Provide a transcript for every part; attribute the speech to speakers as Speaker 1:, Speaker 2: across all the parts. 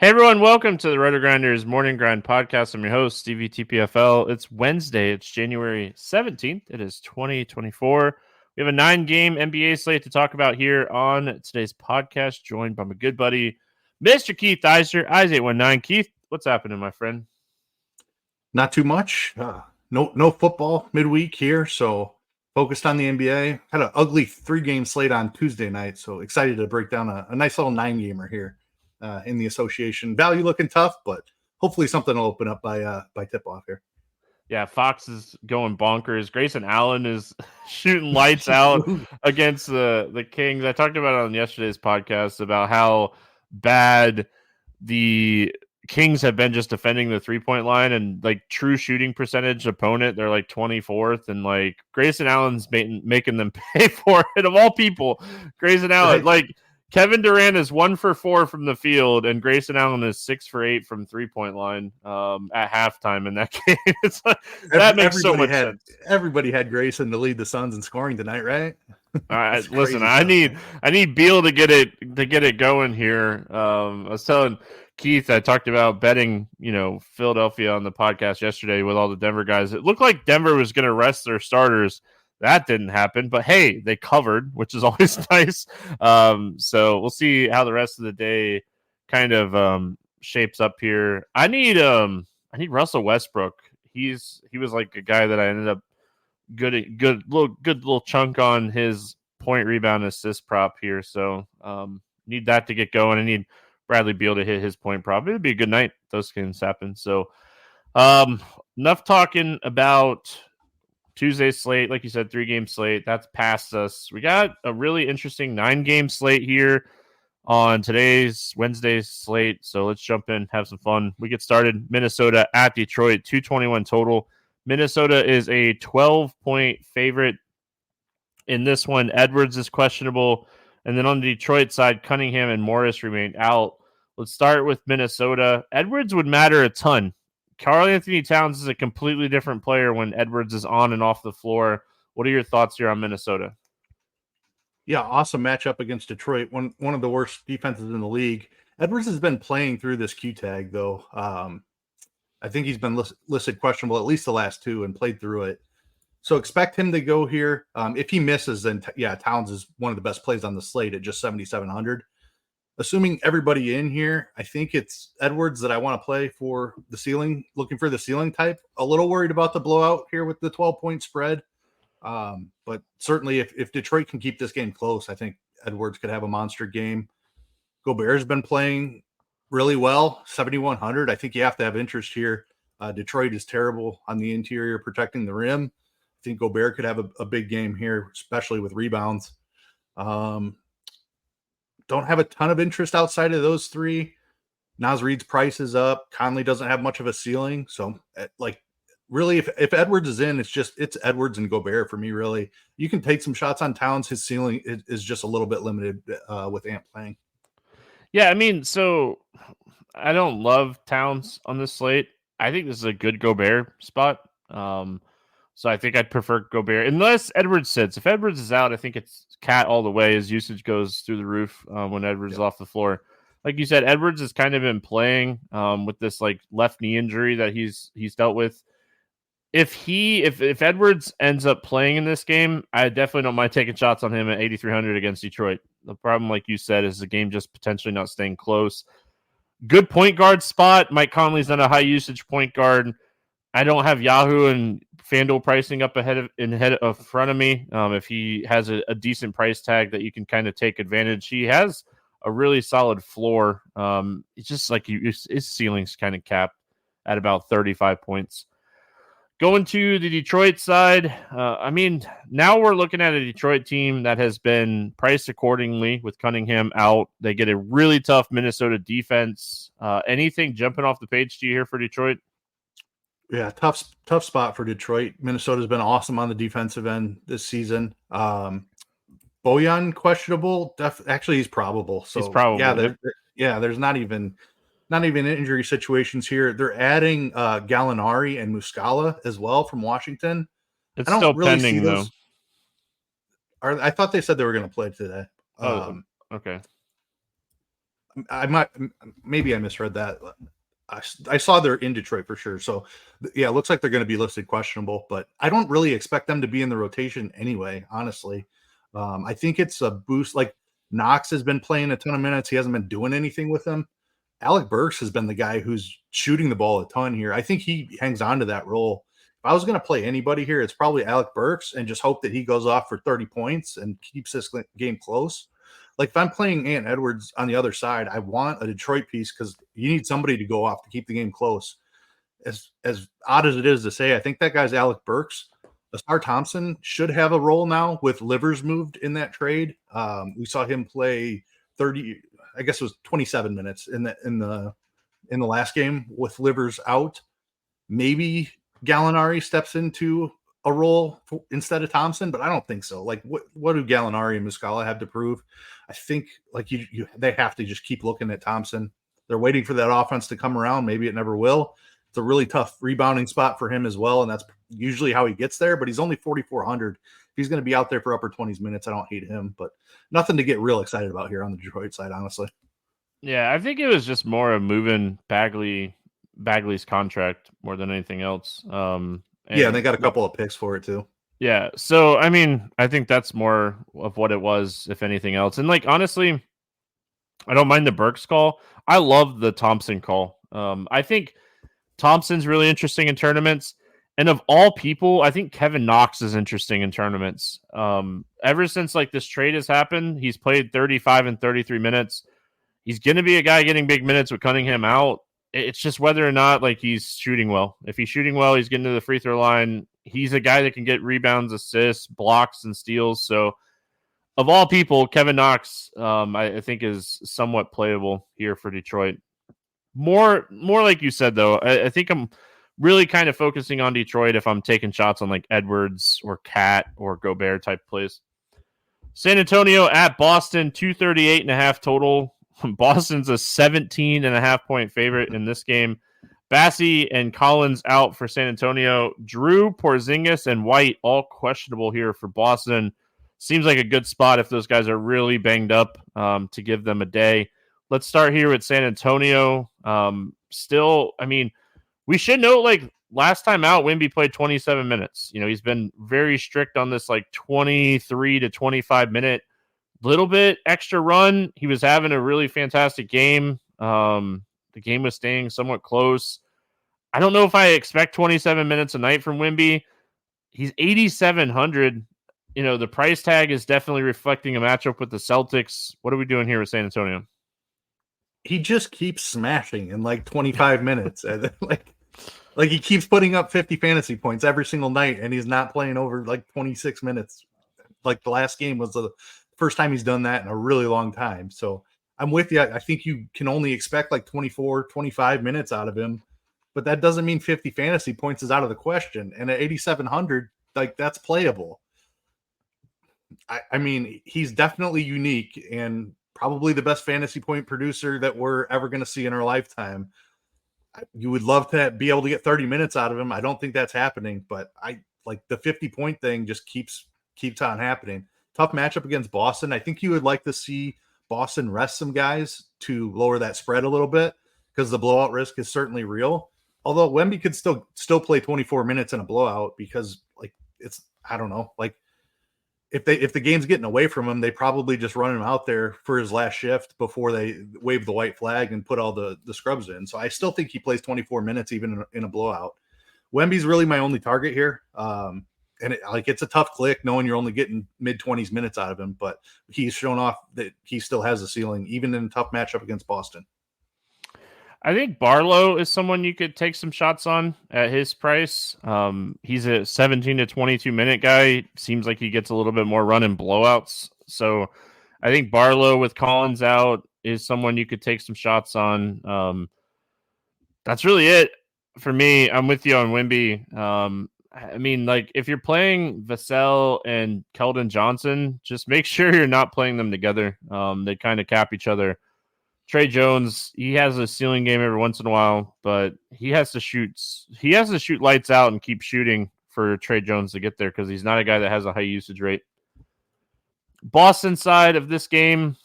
Speaker 1: Hey everyone, welcome to the Roto Grinders Morning Grind Podcast. I'm your host, Stevietpfl. It's Wednesday. It's January 17th. It is 2024. We have a 9-game NBA slate to talk about here on today's podcast, joined by my good buddy, Mr. Keith Eys819. Keith, what's happening, my friend?
Speaker 2: Not too much. No football midweek here, so focused on the NBA. Had an ugly 3-game slate on Tuesday night, so excited to break down a nice little 9-gamer here. In the association. Value looking tough, but hopefully something will open up by tip-off here.
Speaker 1: Yeah, Fox is going bonkers. Grayson Allen is shooting lights out against the Kings. I talked about it on yesterday's podcast about how bad the Kings have been just defending the three-point line, and like true shooting percentage opponent, they're like 24th, and like Grayson Allen's making them pay for it. Of all people, Grayson Allen,
Speaker 2: Right.
Speaker 1: like Kevin Durant is 1 for 4 from the field, and Grayson Allen is 6 for 8 from three-point line at halftime in that game. It's like, that makes so much sense.
Speaker 2: Everybody had Grayson to lead the Suns in scoring tonight, right?
Speaker 1: Listen, I need Beal to get it going here. I was telling Keith, I talked about betting, Philadelphia on the podcast yesterday with all the Denver guys. It looked like Denver was going to rest their starters. That didn't happen, but hey, they covered, which is always nice. So we'll see how the rest of the day kind of shapes up here. I need Russell Westbrook. He was like a guy that I ended up good little chunk on his point, rebound, assist prop here. So need that to get going. I need Bradley Beal to hit his point prop. It'd be a good night. Those things happen. So enough talking about Tuesday's slate. Like you said, 3-game slate. That's past us. We got a really interesting 9-game slate here on today's Wednesday's slate. So let's jump in, have some fun. We get started. Minnesota at Detroit, 221 total. Minnesota is a 12-point favorite in this one. Edwards is questionable. And then on the Detroit side, Cunningham and Morris remain out. Let's start with Minnesota. Edwards would matter a ton. Karl-Anthony Towns is a completely different player when Edwards is on and off the floor. What are your thoughts here on Minnesota?
Speaker 2: Yeah, awesome matchup against Detroit. One of the worst defenses in the league. Edwards has been playing through this Q tag, though. I think he's been listed questionable at least the last 2 and played through it. So expect him to go here. If he misses, then Towns is one of the best plays on the slate at just 7,700. Assuming everybody in here, I think it's Edwards that I want to play for the ceiling, looking for the ceiling type. A little worried about the blowout here with the 12-point spread. But certainly if Detroit can keep this game close, I think Edwards could have a monster game. Gobert's been playing really well, 7,100. I think you have to have interest here. Detroit is terrible on the interior protecting the rim. I think Gobert could have a big game here, especially with rebounds. Don't have a ton of interest outside of those 3. Naz Reid's price is up. Conley doesn't have much of a ceiling. So, really, if Edwards is in, it's Edwards and Gobert for me, really. You can take some shots on Towns. His ceiling is just a little bit limited with Ant playing.
Speaker 1: Yeah, I mean, so I don't love Towns on this slate. I think this is a good Gobert spot. So I think I'd prefer Gobert unless Edwards sits. If Edwards is out, I think it's Cat all the way. His usage goes through the roof when Edwards is off the floor. Like you said, Edwards has kind of been playing with this like left knee injury that he's dealt with. If Edwards ends up playing in this game, I definitely don't mind taking shots on him at 8,300 against Detroit. The problem, like you said, is the game just potentially not staying close. Good point guard spot. Mike Conley's not a high usage point guard. I don't have Yahoo and FanDuel pricing up ahead of front of me. If he has a decent price tag that you can kind of take advantage, he has a really solid floor. It's just like his ceiling's kind of capped at about 35 points. Going to the Detroit side, now we're looking at a Detroit team that has been priced accordingly with Cunningham out. They get a really tough Minnesota defense. Anything jumping off the page to you here for Detroit?
Speaker 2: Yeah, tough spot for Detroit. Minnesota's been awesome on the defensive end this season. Bojan questionable. Actually, he's probable. So
Speaker 1: he's probable.
Speaker 2: There's not even injury situations here. They're adding Gallinari and Muscala as well from Washington.
Speaker 1: It's still really pending though.
Speaker 2: I thought they said they were going to play today.
Speaker 1: Okay.
Speaker 2: maybe I misread that. I saw they're in Detroit for sure. So yeah, it looks like they're going to be listed questionable, but I don't really expect them to be in the rotation anyway, honestly. I think it's a boost. Like Knox has been playing a ton of minutes. He hasn't been doing anything with them. Alec Burks has been the guy who's shooting the ball a ton here. I think he hangs on to that role. If I was going to play anybody here, it's probably Alec Burks and just hope that he goes off for 30 points and keeps this game close. Like if I'm playing Ant Edwards on the other side, I want a Detroit piece because you need somebody to go off to keep the game close. As odd as it is to say, I think that guy's Alec Burks. Asar Thompson should have a role now with Livers moved in that trade. We saw him play 30, I guess it was 27 minutes in the last game with Livers out. Maybe Gallinari steps into a role instead of Thompson, but I don't think so. Like what do Gallinari and Muscala have to prove? I think like they have to just keep looking at Thompson. They're waiting for that offense to come around. Maybe it never will. It's a really tough rebounding spot for him as well, and that's usually how he gets there, but he's only 4,400. If he's going to be out there for upper 20s minutes, I don't hate him, but nothing to get real excited about here on the Detroit side, honestly.
Speaker 1: Yeah, I think it was just more of moving Bagley's contract more than anything else.
Speaker 2: And they got a couple of picks for it too.
Speaker 1: Yeah, so I mean, I think that's more of what it was, if anything else. And like honestly, I don't mind the Burks call. I love the Thompson call. I think Thompson's really interesting in tournaments. And of all people, I think Kevin Knox is interesting in tournaments. Ever since like this trade has happened, he's played 35 and 33 minutes. He's going to be a guy getting big minutes with Cunningham out. It's just whether or not like he's shooting well. If he's shooting well, he's getting to the free throw line. He's a guy that can get rebounds, assists, blocks, and steals. So of all people, Kevin Knox, I think is somewhat playable here for Detroit. More like you said, though, I think I'm really kind of focusing on Detroit if I'm taking shots on like Edwards or Cat or Gobert type plays. San Antonio at Boston, 238.5 total. Boston's a 17.5 point favorite in this game. Bassey and Collins out for San Antonio. Drew, Porzingis, and White all questionable here for Boston. Seems like a good spot if those guys are really banged up to give them a day. Let's start here with San Antonio. Still, I mean, we should note, like, last time out, Wemby played 27 minutes. You know, he's been very strict on this, like, 23 to 25 minute little bit extra run. He was having a really fantastic game. The game was staying somewhat close. I don't know if I expect 27 minutes a night from Wemby. He's 8,700. You know, the price tag is definitely reflecting a matchup with the Celtics. What are we doing here with San Antonio?
Speaker 2: He just keeps smashing in like 25 minutes. And like he keeps putting up 50 fantasy points every single night, and he's not playing over like 26 minutes. Like the last game was the first time he's done that in a really long time. So I'm with you. I think you can only expect like 24, 25 minutes out of him, but that doesn't mean 50 fantasy points is out of the question. And at 8,700, like that's playable. I mean, he's definitely unique and probably the best fantasy point producer that we're ever going to see in our lifetime. You would love to be able to get 30 minutes out of him. I don't think that's happening, but I like the 50 point thing just keeps on happening. Tough matchup against Boston. I think you would like to see Boston rest some guys to lower that spread a little bit because the blowout risk is certainly real. Although Wemby could still play 24 minutes in a blowout because like it's, I don't know, like if the game's getting away from him, they probably just run him out there for his last shift before they wave the white flag and put all the scrubs in. So I still think he plays 24 minutes even in a blowout. Wemby's really my only target here. And it's a tough click knowing you're only getting mid-20s minutes out of him, but he's shown off that he still has a ceiling, even in a tough matchup against Boston.
Speaker 1: I think Barlow is someone you could take some shots on at his price. He's a 17 to 22 minute guy. Seems like he gets a little bit more run and blowouts. So I think Barlow with Collins out is someone you could take some shots on. That's really it for me. I'm with you on Wemby. I mean, like, if you're playing Vassell and Keldon Johnson, just make sure you're not playing them together. They kind of cap each other. Trey Jones, he has a ceiling game every once in a while, but he has to shoot lights out and keep shooting for Trey Jones to get there because he's not a guy that has a high usage rate. Boston side of this game,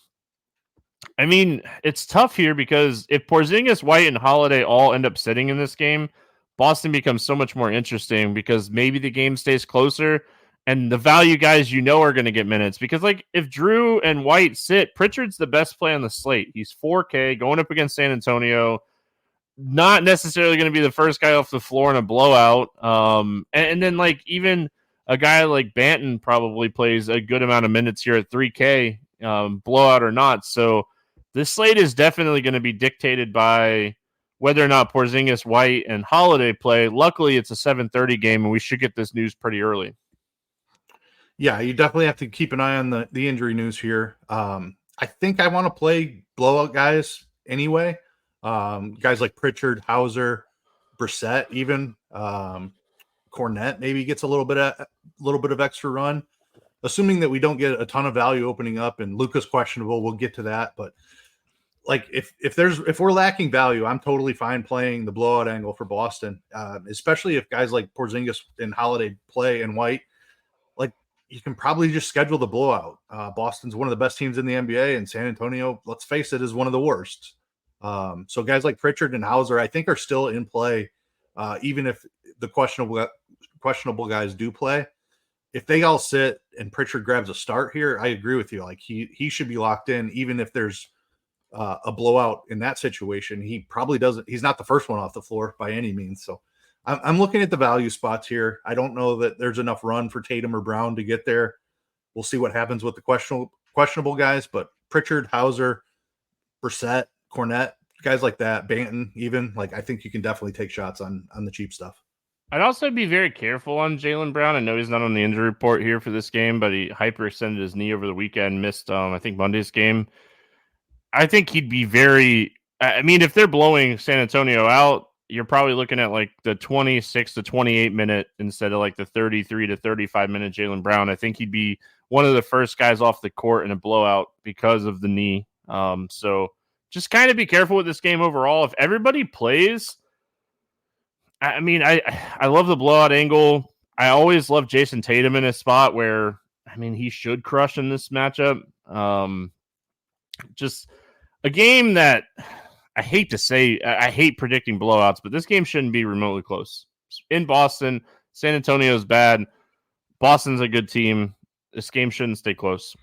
Speaker 1: I mean, it's tough here because if Porzingis, White, and Holiday all end up sitting in this game, Boston becomes so much more interesting because maybe the game stays closer and the value guys are going to get minutes. Because, like, if Drew and White sit, Pritchard's the best play on the slate. He's 4K going up against San Antonio. Not necessarily going to be the first guy off the floor in a blowout. And then, like, even a guy like Banton probably plays a good amount of minutes here at 3K, blowout or not. So this slate is definitely going to be dictated by whether or not Porzingis, White, and Holiday play. Luckily, it's a 7:30 game, and we should get this news pretty early.
Speaker 2: Yeah, you definitely have to keep an eye on the injury news here. I think I want to play blowout guys anyway. Guys like Pritchard, Hauser, Brissett, even Cornette maybe gets a little bit of extra run. Assuming that we don't get a ton of value opening up and Luka's questionable, we'll get to that. But like if we're lacking value, I'm totally fine playing the blowout angle for Boston, especially if guys like Porzingis and Holiday play and White. Like you can probably just schedule the blowout. Boston's one of the best teams in the NBA, and San Antonio, let's face it, is one of the worst. So guys like Pritchard and Hauser, I think, are still in play, even if the questionable guys do play. If they all sit and Pritchard grabs a start here, I agree with you. Like he should be locked in, even if there's a blowout in that situation. He probably doesn't. He's not the first one off the floor by any means. So I'm looking at the value spots here. I don't know that there's enough run for Tatum or Brown to get there. We'll see what happens with the questionable guys, but Pritchard, Hauser, Brissett, Cornette, guys like that, Banton, even, like, I think you can definitely take shots on the cheap stuff.
Speaker 1: I'd also be very careful on Jaylen Brown. I know he's not on the injury report here for this game, but he hyperextended his knee over the weekend, missed, I think, Monday's game. I think he'd be very – I mean, if they're blowing San Antonio out, you're probably looking at like the 26 to 28 minute instead of like the 33 to 35 minute Jaylen Brown. I think he'd be one of the first guys off the court in a blowout because of the knee. So just kind of be careful with this game overall. If everybody plays – I mean, I love the blowout angle. I always love Jason Tatum in a spot where, I mean, he should crush in this matchup. Just a game that I hate to say, I hate predicting blowouts, but this game shouldn't be remotely close. In Boston, San Antonio's bad. Boston's a good team. This game shouldn't stay close.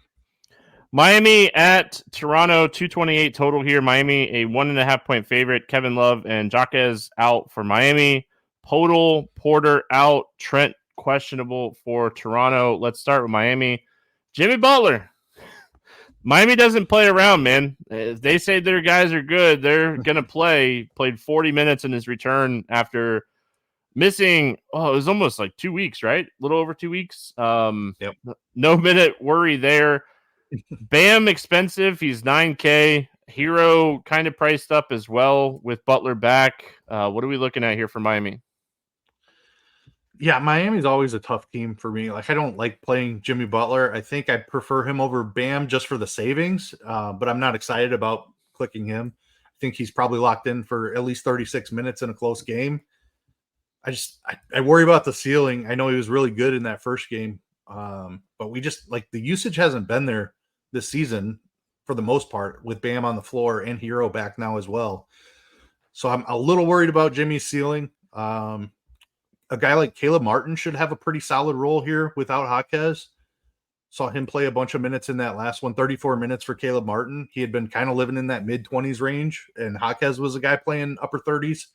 Speaker 1: Miami at Toronto, 228 total here. Miami, a 1.5 point favorite. Kevin Love and Jaquez out for Miami. Podol, Porter out. Trent questionable for Toronto. Let's start with Miami. Jimmy Butler. Miami doesn't play around, man. If they say their guys are good, they're going to play. Played 40 minutes in his return after missing, it was almost like 2 weeks, right? A little over 2 weeks.
Speaker 2: Yep.
Speaker 1: No minute worry there. Bam expensive. He's 9K. Hero kind of priced up as well with Butler back. What are we looking at here for Miami?
Speaker 2: Yeah, Miami's always a tough team for me. Like, I don't like playing Jimmy Butler. I think I prefer him over Bam just for the savings, but I'm not excited about clicking him. I think he's probably locked in for at least 36 minutes in a close game. I worry about the ceiling. I know he was really good in that first game, but we just, like, the usage hasn't been there this season for the most part with Bam on the floor and Hero back now as well. So I'm a little worried about Jimmy's ceiling. A guy like Caleb Martin should have a pretty solid role here without Jaquez. Saw him play a bunch of minutes in that last one, 34 minutes for Caleb Martin. He had been kind of living in that mid-20s range, and Jaquez was a guy playing upper 30s.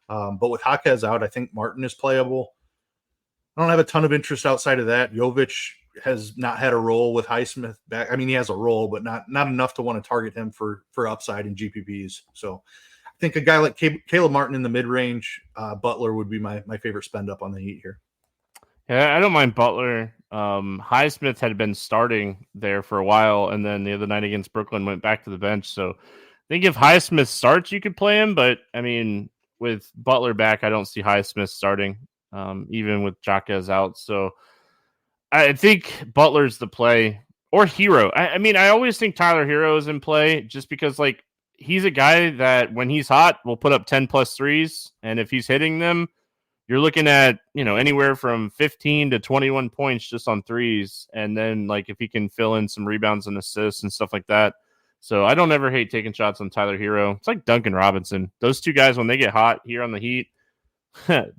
Speaker 2: But with Jaquez out, I think Martin is playable. I don't have a ton of interest outside of that. Jovic has not had a role with Highsmith back. I mean, he has a role, but not enough to want to target him for upside in GPPs. So I think a guy like Caleb Martin in the mid-range, Butler would be my favorite spend up on the Heat here.
Speaker 1: Yeah, I don't mind Butler. Highsmith had been starting there for a while, and then the other night against Brooklyn went back to the bench. So I think if Highsmith starts, you could play him. But, I mean, with Butler back, I don't see Highsmith starting, even with Jaquez out. So I think Butler's the play. Or Hero. I mean, I always think Tyler Hero is in play just because, like, he's a guy that when he's hot will put up 10+ threes, and if he's hitting them, you're looking at, anywhere from 15 to 21 points just on threes. And then, like, if he can fill in some rebounds and assists and stuff like that, So I don't ever hate taking shots on Tyler Hero. It's like Duncan Robinson. Those two guys, when they get hot here on the Heat,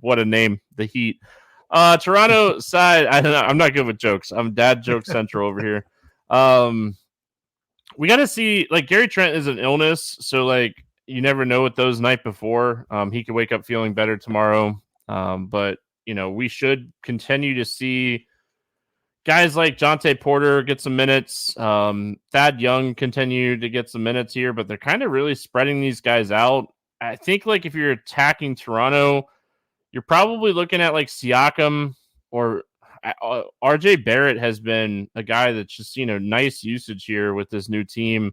Speaker 1: what a name, the Heat. Toronto side, I don't know. I'm not good with jokes. I'm dad joke central over here. We got to see, like, Gary Trent is an illness, so like you never know what those night before. He could wake up feeling better tomorrow. But we should continue to see guys like Jonte Porter get some minutes. Thad Young continue to get some minutes here, but they're kind of really spreading these guys out. I think like if you're attacking Toronto, you're probably looking at like Siakam or RJ Barrett has been a guy that's just, nice usage here with this new team.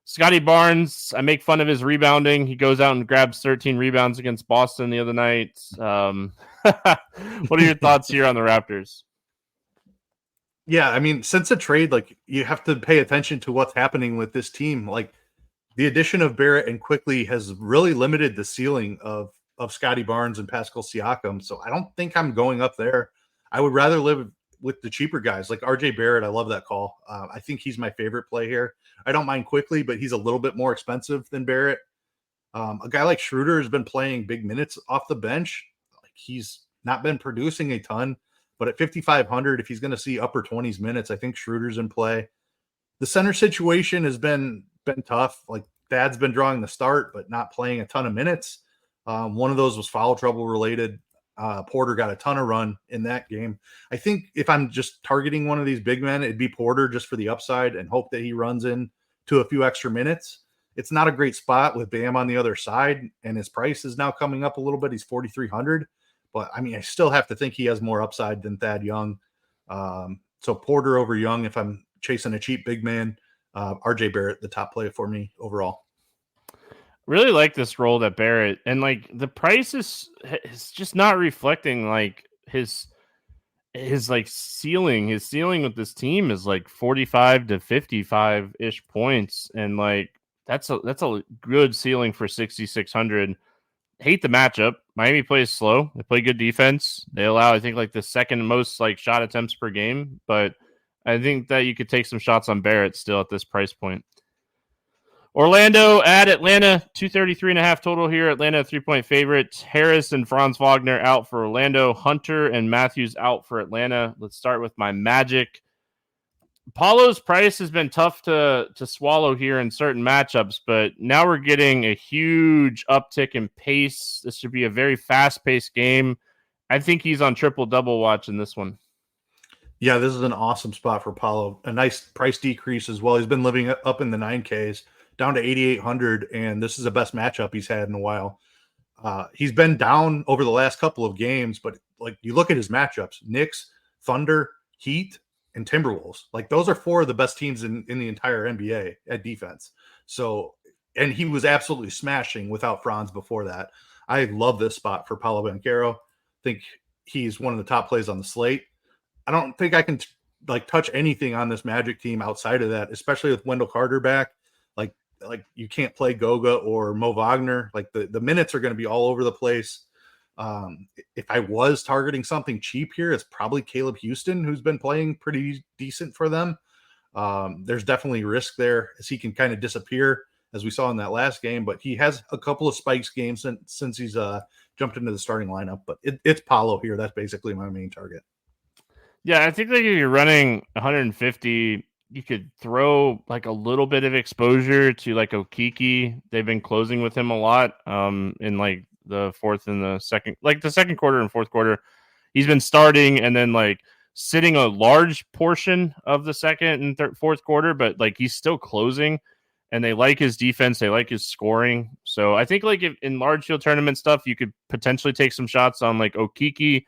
Speaker 1: Scotty Barnes, I make fun of his rebounding. He goes out and grabs 13 rebounds against Boston the other night. What are your thoughts here on the Raptors?
Speaker 2: Yeah, I mean, since the trade, like, you have to pay attention to what's happening with this team. Like, the addition of Barrett and Quickly has really limited the ceiling of Scotty Barnes and Pascal Siakam. So I don't think I'm going up there. I would rather live with the cheaper guys like RJ Barrett. I love that call. I think he's my favorite play here. I don't mind Quickly, but he's a little bit more expensive than Barrett. A guy like Schroeder has been playing big minutes off the bench. Like, he's not been producing a ton, but at 5,500, if he's going to see upper 20s minutes, I think Schroeder's in play. The center situation has been tough. Like, Thad's been drawing the start, but not playing a ton of minutes. One of those was foul trouble related. Porter got a ton of run in that game. I think if I'm just targeting one of these big men, it'd be Porter just for the upside and hope that he runs in to a few extra minutes. It's not a great spot with Bam on the other side, and his price is now coming up a little bit. He's 4,300, but I mean, I still have to think he has more upside than Thad Young. So Porter over Young if I'm chasing a cheap big man. RJ Barrett, the top play for me overall.
Speaker 1: Really like this role that Barrett, and like the price is just not reflecting like his like ceiling. His ceiling with this team is like 45 to 55 ish points, and like that's a good ceiling for 6,600. Hate the matchup. Miami plays slow. They play good defense. They allow, I think, like the second most like shot attempts per game, but I think that you could take some shots on Barrett still at this price point. Orlando at Atlanta, 233.5 total here. Atlanta, 3-point favorite. Harris and Franz Wagner out for Orlando. Hunter and Matthews out for Atlanta. Let's start with my Magic. Paulo's price has been tough to swallow here in certain matchups, but now we're getting a huge uptick in pace. This should be a very fast-paced game. I think he's on triple-double watch in this one.
Speaker 2: Yeah, this is an awesome spot for Paulo. A nice price decrease as well. He's been living up in the 9Ks. Down to 8,800, and this is the best matchup he's had in a while. He's been down over the last couple of games, but like you look at his matchups, Knicks, Thunder, Heat, and Timberwolves. Like those are four of the best teams in the entire NBA at defense. So, and he was absolutely smashing without Franz before that. I love this spot for Paolo Banchero. I think he's one of the top plays on the slate. I don't think I can touch anything on this Magic team outside of that, especially with Wendell Carter back. Like you can't play Goga or Mo Wagner. Like the minutes are going to be all over the place. If I was targeting something cheap here, it's probably Caleb Houston, who's been playing pretty decent for them. There's definitely risk there as he can kind of disappear as we saw in that last game, but he has a couple of spikes games since he's jumped into the starting lineup, but it's Paolo here. That's basically my main target.
Speaker 1: Yeah. I think like if you're running 150, you could throw like a little bit of exposure to like Okiki. They've been closing with him a lot in like the fourth and the second, like the second quarter and fourth quarter. He's been starting and then like sitting a large portion of the second and fourth quarter, but like he's still closing and they like his defense. They like his scoring. So I think like if in large field tournament stuff, you could potentially take some shots on like Okiki.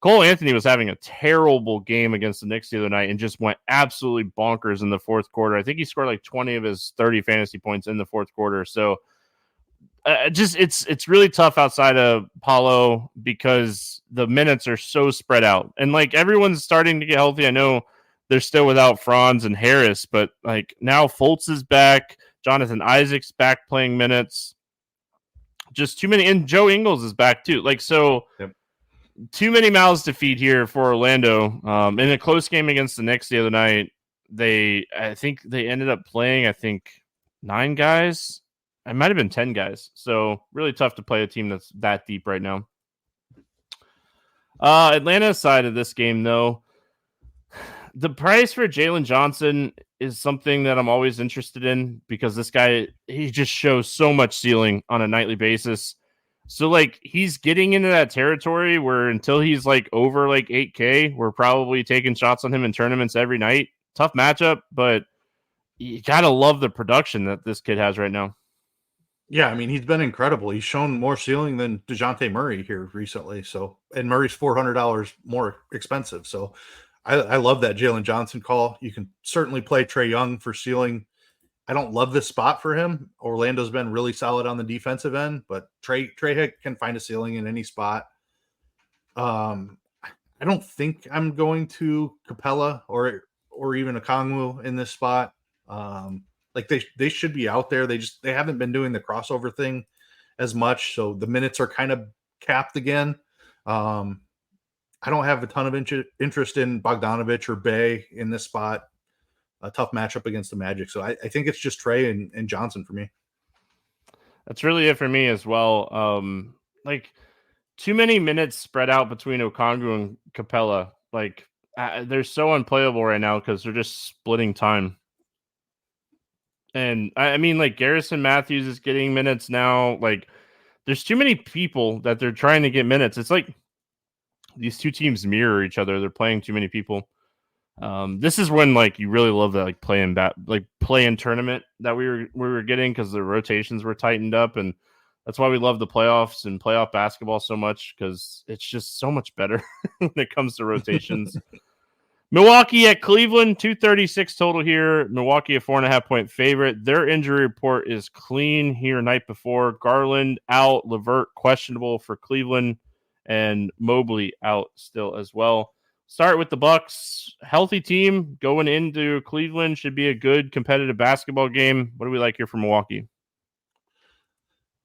Speaker 1: Cole Anthony was having a terrible game against the Knicks the other night and just went absolutely bonkers in the fourth quarter. I think he scored like 20 of his 30 fantasy points in the fourth quarter. So it's really tough outside of Paulo because the minutes are so spread out. And like everyone's starting to get healthy. I know they're still without Franz and Harris, but like now Fultz is back. Jonathan Isaac's back playing minutes. Just too many. And Joe Ingles is back too. Like, so... Yep. Too many mouths to feed here for Orlando. In a close game against the Knicks the other night, I think they ended up playing, 9 guys. It might have been 10 guys. So really tough to play a team that's that deep right now. Atlanta's side of this game, though, the price for Jalen Johnson is something that I'm always interested in because this guy, he just shows so much ceiling on a nightly basis. So, like, he's getting into that territory where until he's, like, over, like, 8K, we're probably taking shots on him in tournaments every night. Tough matchup, but you got to love the production that this kid has right now.
Speaker 2: Yeah, I mean, he's been incredible. He's shown more ceiling than DeJounte Murray here recently. So, and Murray's $400 more expensive. So, I love that Jalen Johnson call. You can certainly play Trae Young for ceiling. I don't love this spot for him. Orlando's been really solid on the defensive end, but Trae can find a ceiling in any spot. I don't think I'm going to Capella or even a Kongwu in this spot. Like they should be out there. They haven't been doing the crossover thing as much, so the minutes are kind of capped again. I don't have a ton of interest in Bogdanovich or Bay in this spot. A tough matchup against the Magic, so I think it's just Trae and Johnson for me.
Speaker 1: That's really it for me as well. Like too many minutes spread out between Okongwu and Capella. Like they're so unplayable right now because they're just splitting time. And I mean, like Garrison Matthews is getting minutes now. Like there's too many people that they're trying to get minutes. It's like these two teams mirror each other. They're playing too many people. This is when like you really love that like play-in tournament that we were getting because the rotations were tightened up, and that's why we love the playoffs and playoff basketball so much because it's just so much better when it comes to rotations. Milwaukee at Cleveland, 236 total here. Milwaukee a 4.5-point favorite. Their injury report is clean here night before. Garland out, LeVert questionable for Cleveland, and Mobley out still as well. Start with the Bucks. Healthy team going into Cleveland. Should be a good competitive basketball game. What do we like here from Milwaukee?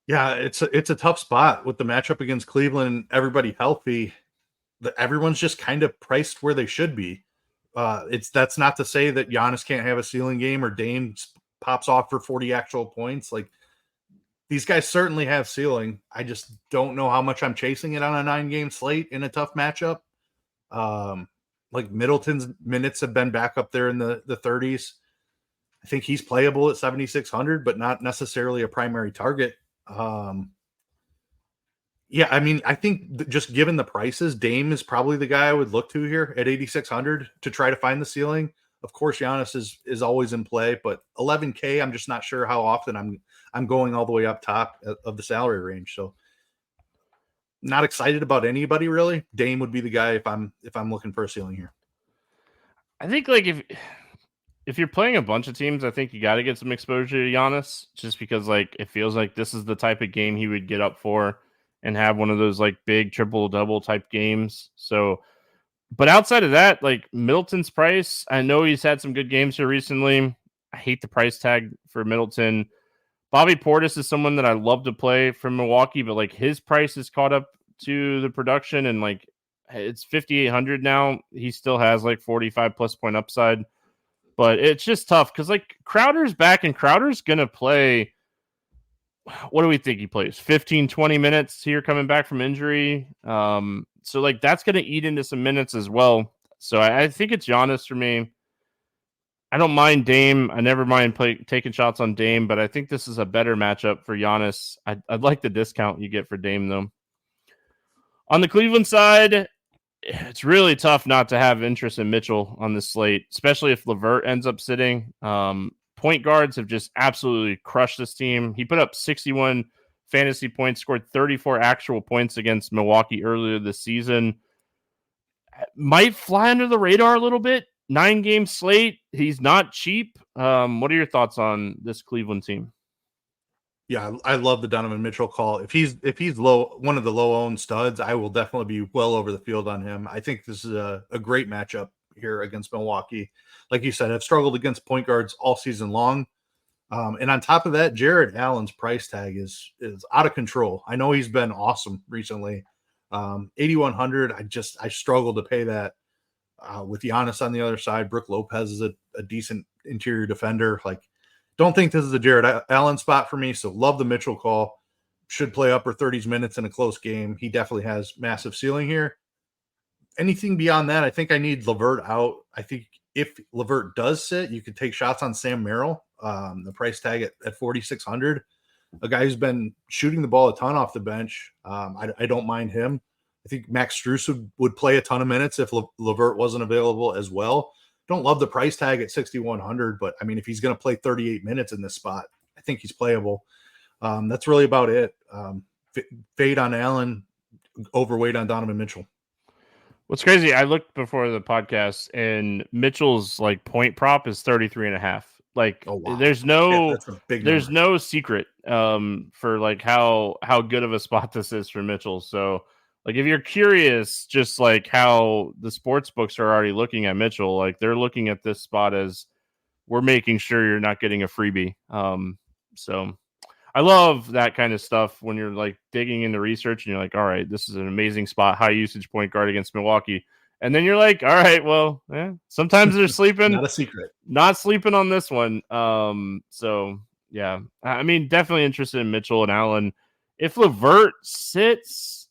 Speaker 2: Yeah, it's a tough spot with the matchup against Cleveland. Everybody healthy. Everyone's just kind of priced where they should be. That's not to say that Giannis can't have a ceiling game or Dame pops off for 40 actual points. Like these guys certainly have ceiling. I just don't know how much I'm chasing it on a 9-game slate in a tough matchup. Like Middleton's minutes have been back up there in the 30s. I think he's playable at 7,600, but not necessarily a primary target. Yeah, I mean, I think just given the prices, Dame is probably the guy I would look to here at 8,600 to try to find the ceiling. Of course, Giannis is always in play, but 11K, I'm just not sure how often I'm going all the way up top of the salary range. So, not excited about anybody really. Dame would be the guy if I'm looking for a ceiling here.
Speaker 1: I think like if you're playing a bunch of teams, I think you got to get some exposure to Giannis just because like it feels like this is the type of game he would get up for and have one of those like big triple-double type games. So, but outside of that, like Middleton's price, I know he's had some good games here recently. I hate the price tag for Middleton. Bobby Portis is someone that I love to play from Milwaukee, but like his price is caught up to the production and like it's 5,800 now. He still has like 45 plus point upside, but it's just tough because like Crowder's back and Crowder's going to play. What do we think he plays? 15, 20 minutes here coming back from injury. So like that's going to eat into some minutes as well. So I think it's Giannis for me. I don't mind Dame. I never mind taking shots on Dame, but I think this is a better matchup for Giannis. I'd like the discount you get for Dame though. On the Cleveland side, it's really tough not to have interest in Mitchell on this slate, especially if LeVert ends up sitting. Point guards have just absolutely crushed this team. He put up 61 fantasy points, scored 34 actual points against Milwaukee earlier this season. Might fly under the radar a little bit. 9-game slate. He's not cheap. What are your thoughts on this Cleveland team?
Speaker 2: Yeah, I love the Donovan Mitchell call. If he's low, one of the low-owned studs, I will definitely be well over the field on him. I think this is a great matchup here against Milwaukee. Like you said, I've struggled against point guards all season long. And on top of that, Jared Allen's price tag is out of control. I know he's been awesome recently. 8,100. I struggle to pay that with Giannis on the other side. Brook Lopez is a decent interior defender. Like don't think this is a Jared Allen spot for me, so love the Mitchell call. Should play upper 30s minutes in a close game. He definitely has massive ceiling here. Anything beyond that, I think I need LeVert out. I think if LeVert does sit, you could take shots on Sam Merrill, the price tag at 4,600. A guy who's been shooting the ball a ton off the bench. I don't mind him. I think Max Strus would play a ton of minutes if LeVert wasn't available as well. Don't love the price tag at 6,100, but I mean, if he's going to play 38 minutes in this spot, I think he's playable. That's really about it. Fade on Allen, overweight on Donovan Mitchell.
Speaker 1: What's crazy, I looked before the podcast, and Mitchell's like point prop is 33.5. Like,
Speaker 2: Oh, wow.
Speaker 1: there's no,
Speaker 2: that's a big
Speaker 1: there's
Speaker 2: number.
Speaker 1: no secret for like how good of a spot this is for Mitchell. So, like, if you're curious, just like how the sports books are already looking at Mitchell, like they're looking at this spot as we're making sure you're not getting a freebie. So I love that kind of stuff when you're like digging into research and you're like, all right, this is an amazing spot, high usage point guard against Milwaukee. And then you're like, all right, well, sometimes they're sleeping.
Speaker 2: Not a secret.
Speaker 1: Not sleeping on this one. So yeah, I mean, definitely interested in Mitchell and Allen. If LeVert sits,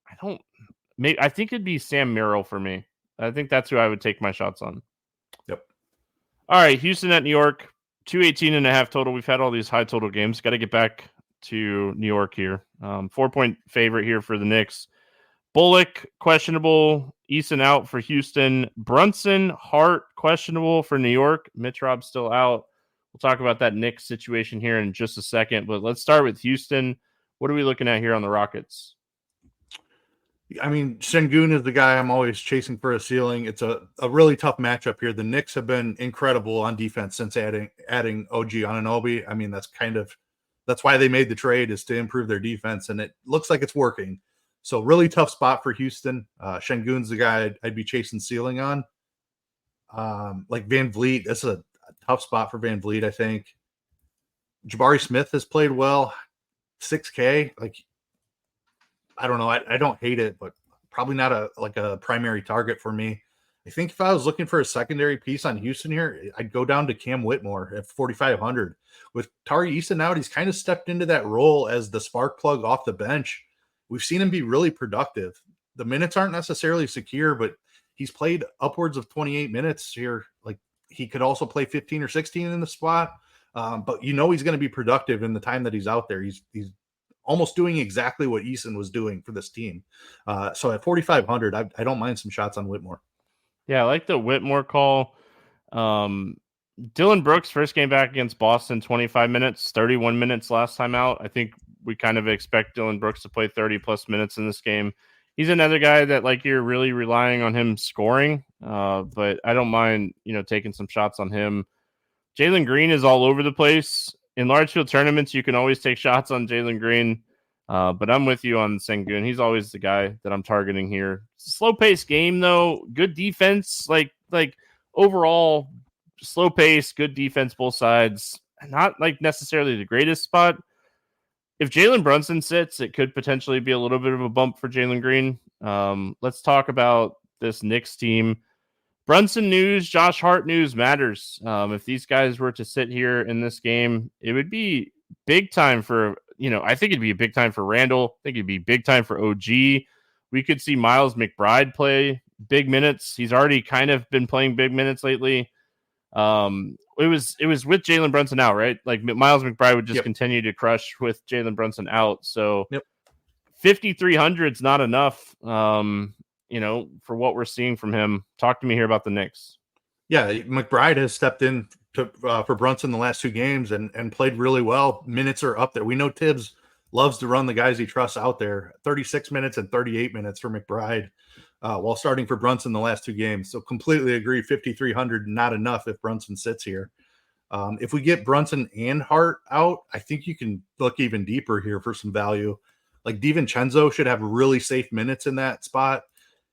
Speaker 1: I think it'd be Sam Merrill for me. I think that's who I would take my shots on.
Speaker 2: Yep.
Speaker 1: All right, Houston at New York. 218.5 total. We've had all these high total games. Got to get back to New York here. 4-point favorite here for the Knicks. Bullock, questionable. Eason out for Houston. Brunson, Hart, questionable for New York. Mitch Rob's still out. We'll talk about that Knicks situation here in just a second. But let's start with Houston. What are we looking at here on the Rockets?
Speaker 2: I mean, Sengun is the guy I'm always chasing for a ceiling. It's a really tough matchup here. The Knicks have been incredible on defense since adding OG Anunoby. I mean, that's why they made the trade, is to improve their defense, and it looks like it's working. So really tough spot for Houston. Sengun's the guy I'd be chasing ceiling on. Like Van Vliet, that's a tough spot for Van Vliet, I think. Jabari Smith has played well. 6K, like, I don't know. I don't hate it, but probably not a primary target for me. I think if I was looking for a secondary piece on Houston here, I'd go down to Cam Whitmore at 4,500. With Tari Eason out, he's kind of stepped into that role as the spark plug off the bench. We've seen him be really productive. The minutes aren't necessarily secure, but he's played upwards of 28 minutes here. Like, he could also play 15 or 16 in the spot. But he's going to be productive in the time that he's out there. He's almost doing exactly what Eason was doing for this team. So at 4,500, I don't mind some shots on Whitmore.
Speaker 1: Yeah, I like the Whitmore call. Dylan Brooks, first game back against Boston, 25 minutes, 31 minutes last time out. I think we kind of expect Dylan Brooks to play 30-plus minutes in this game. He's another guy that, like, you're really relying on him scoring, but I don't mind, taking some shots on him. Jalen Green is all over the place. In large field tournaments, you can always take shots on Jalen Green, but I'm with you on Sengun. He's always the guy that I'm targeting here. Slow-paced game, though. Good defense. Like overall, slow pace, good defense, both sides. Not like necessarily the greatest spot. If Jalen Brunson sits, it could potentially be a little bit of a bump for Jalen Green. Let's talk about this Knicks team. Brunson news, Josh Hart news matters. If these guys were to sit here in this game, it would be big time for, I think it'd be a big time for Randall. I think it'd be big time for OG. We could see Miles McBride play big minutes. He's already kind of been playing big minutes lately. It was with Jalen Brunson out, right? Like, Miles McBride would just continue to crush with Jalen Brunson out. So 5,300 is not enough. For what we're seeing from him. Talk to me here about the Knicks.
Speaker 2: Yeah, McBride has stepped in for Brunson the last two games and played really well. Minutes are up there. We know Tibbs loves to run the guys he trusts out there. 36 minutes and 38 minutes for McBride while starting for Brunson the last two games. So completely agree, 5,300 not enough if Brunson sits here. If we get Brunson and Hart out, I think you can look even deeper here for some value. Like, DiVincenzo should have really safe minutes in that spot.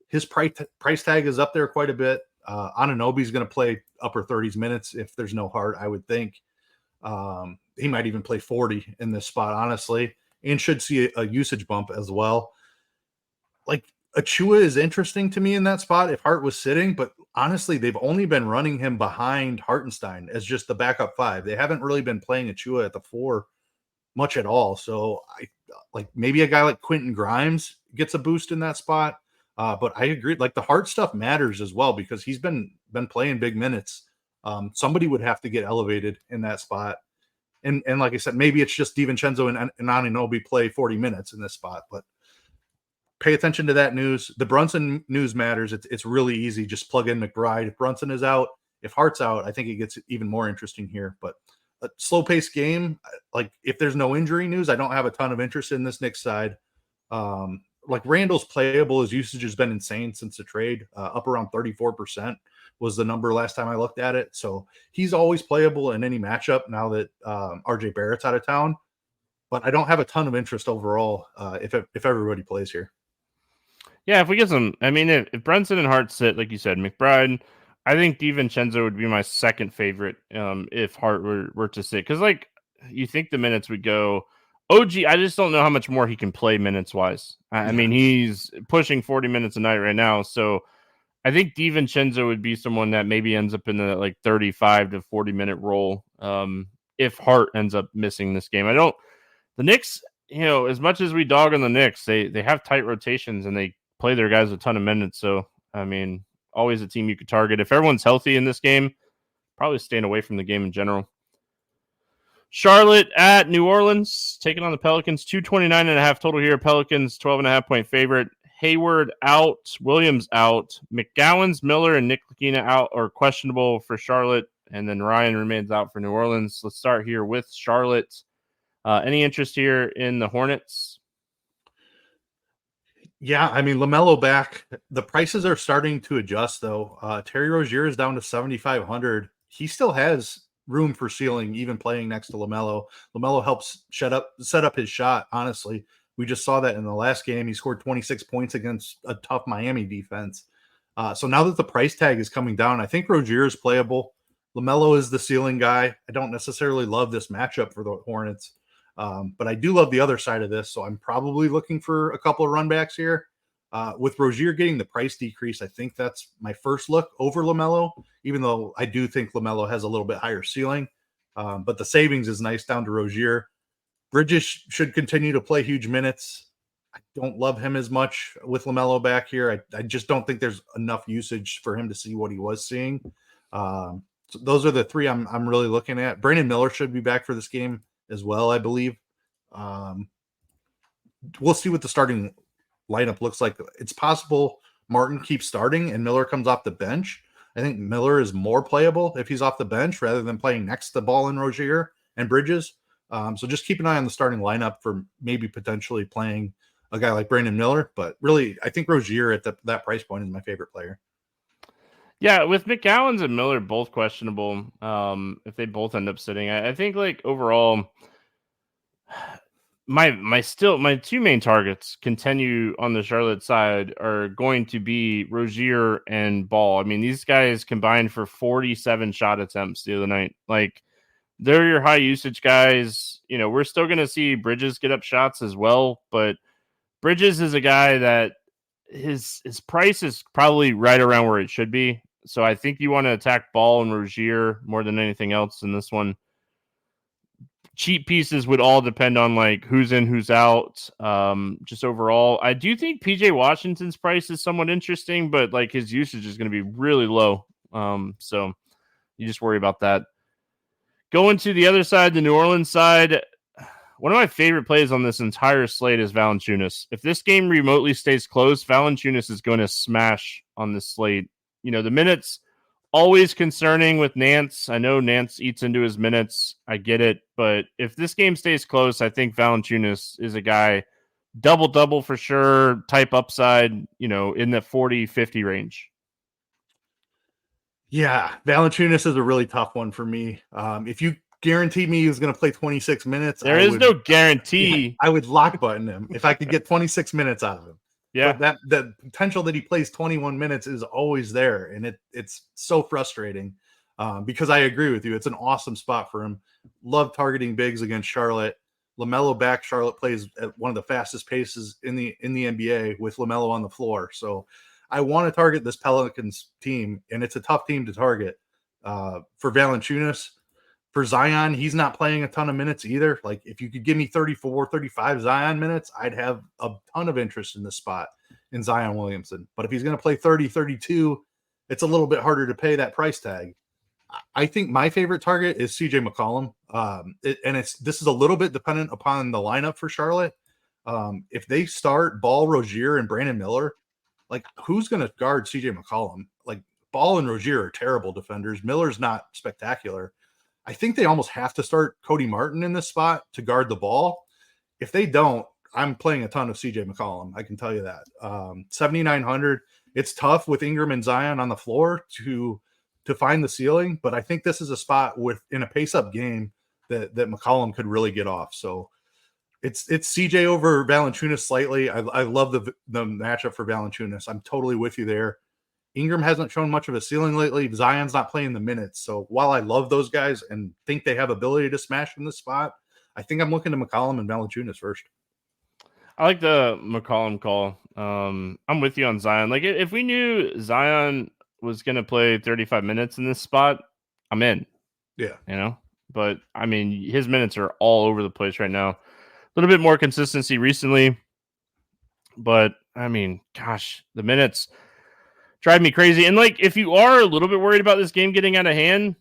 Speaker 2: His price tag is up there quite a bit. Anunoby's going to play upper 30s minutes if there's no Hart, I would think. He might even play 40 in this spot, honestly, and should see a usage bump as well. Like, Achua is interesting to me in that spot if Hart was sitting, but honestly, they've only been running him behind Hartenstein as just the backup 5. They haven't really been playing Achua at the 4 much at all. So I like maybe a guy like Quentin Grimes gets a boost in that spot. But I agree, like the Hart stuff matters as well because he's been playing big minutes. Somebody would have to get elevated in that spot. And like I said, maybe it's just DiVincenzo and Anunoby play 40 minutes in this spot, but pay attention to that news. The Brunson news matters. It's really easy. Just plug in McBride. If Brunson is out, if Hart's out, I think it gets even more interesting here. But a slow-paced game, like if there's no injury news, I don't have a ton of interest in this Knicks side. Like Randall's playable. His usage has been insane since the trade, up around 34% was the number last time I looked at it. So he's always playable in any matchup now that RJ Barrett's out of town. But I don't have a ton of interest overall if everybody plays here.
Speaker 1: Yeah, if we get some, I mean, if Brunson and Hart sit, like you said, McBride, I think DiVincenzo would be my second favorite if Hart were to sit. Because, like, you think the minutes would go, OG, I just don't know how much more he can play minutes-wise. I mean, he's pushing 40 minutes a night right now. So I think DiVincenzo would be someone that maybe ends up in the, like, 35 to 40-minute role if Hart ends up missing this game. The Knicks, as much as we dog on the Knicks, they have tight rotations and they play their guys a ton of minutes. So, I mean, always a team you could target. If everyone's healthy in this game, probably staying away from the game in general. Charlotte at New Orleans, taking on the Pelicans. 229.5 total here. Pelicans, 12.5-point favorite. Hayward out. Williams out. McGowan's, Miller, and Nick Lakina out or questionable for Charlotte. And then Ryan remains out for New Orleans. Let's start here with Charlotte. Any interest here in the Hornets?
Speaker 2: Yeah, I mean, LaMelo back. The prices are starting to adjust, though. Terry Rozier is down to 7,500. He still has room for ceiling, even playing next to LaMelo. LaMelo helps set up his shot, honestly. We just saw that in the last game. He scored 26 points against a tough Miami defense. So now that the price tag is coming down, I think Rozier is playable. LaMelo is the ceiling guy. I don't necessarily love this matchup for the Hornets. But I do love the other side of this, so I'm probably looking for a couple of runbacks here. With Rozier getting the price decrease, I think that's my first look over LaMelo, even though I do think LaMelo has a little bit higher ceiling. But the savings is nice down to Rozier. Bridges should continue to play huge minutes. I don't love him as much with LaMelo back here. I just don't think there's enough usage for him to see what he was seeing. So those are the three I'm really looking at. Brandon Miller should be back for this game as well, I believe. We'll see what the starting lineup looks like. It's possible Martin keeps starting and Miller comes off the bench. I think Miller is more playable if he's off the bench rather than playing next to Ball and Rozier and Bridges. So just keep an eye on the starting lineup for maybe potentially playing a guy like Brandon Miller. But really, I think Rozier at that price point is my favorite player.
Speaker 1: Yeah, with McGowan's and Miller both questionable, if they both end up sitting, I think like overall, my two main targets continue on the Charlotte side are going to be Rozier and Ball. I mean, these guys combined for 47 shot attempts the other night. Like, they're your high usage guys. We're still going to see Bridges get up shots as well, but Bridges is a guy that his price is probably right around where it should be. So I think you want to attack Ball and Rozier more than anything else in this one. Cheap pieces would all depend on like who's in, who's out. Just overall, I do think PJ Washington's price is somewhat interesting, but like his usage is going to be really low. So you just worry about that. Going to the other side, the New Orleans side, one of my favorite plays on this entire slate is Valanciunas. If this game remotely stays close, Valanciunas is going to smash on this slate. The minutes, always concerning with Nance. I know Nance eats into his minutes. I get it. But if this game stays close, I think Valanciunas is a guy, double-double for sure, type upside, in the 40-50 range.
Speaker 2: Yeah, Valanciunas is a really tough one for me. If you guaranteed me he was going to play 26 minutes,
Speaker 1: there is no guarantee.
Speaker 2: Yeah, I would lock button him if I could get 26 minutes out of him.
Speaker 1: Yeah,
Speaker 2: but that potential that he plays 21 minutes is always there, and it's so frustrating because I agree with you. It's an awesome spot for him. Love targeting bigs against Charlotte. LaMelo back. Charlotte plays at one of the fastest paces in the NBA with LaMelo on the floor. So I want to target this Pelicans team, and it's a tough team to target. For Valanciunas, for Zion, he's not playing a ton of minutes either. Like, if you could give me 34, 35 Zion minutes, I'd have a ton of interest in this spot in Zion Williamson. But if he's going to play 30, 32, it's a little bit harder to pay that price tag. I think my favorite target is CJ McCollum. This is a little bit dependent upon the lineup for Charlotte. If they start Ball, Rozier, and Brandon Miller, like, who's going to guard CJ McCollum? Like, Ball and Rozier are terrible defenders. Miller's not spectacular. I think they almost have to start Cody Martin in this spot to guard the ball. If they don't, I'm playing a ton of CJ McCollum. I can tell you that. 7,900. It's tough with Ingram and Zion on the floor to find the ceiling, but I think this is a spot in a pace-up game that McCollum could really get off. So it's CJ over Valanciunas slightly. I love the matchup for Valanciunas. I'm totally with you there. Ingram hasn't shown much of a ceiling lately. Zion's not playing the minutes. So while I love those guys and think they have ability to smash in this spot, I think I'm looking to McCollum and Valanciunas first.
Speaker 1: I like the McCollum call. I'm with you on Zion. Like, if we knew Zion was going to play 35 minutes in this spot, I'm in.
Speaker 2: Yeah.
Speaker 1: You know? But, I mean, his minutes are all over the place right now. A little bit more consistency recently. But, I mean, gosh, the minutes drive me crazy. And, like, if you are a little bit worried about this game getting out of hand,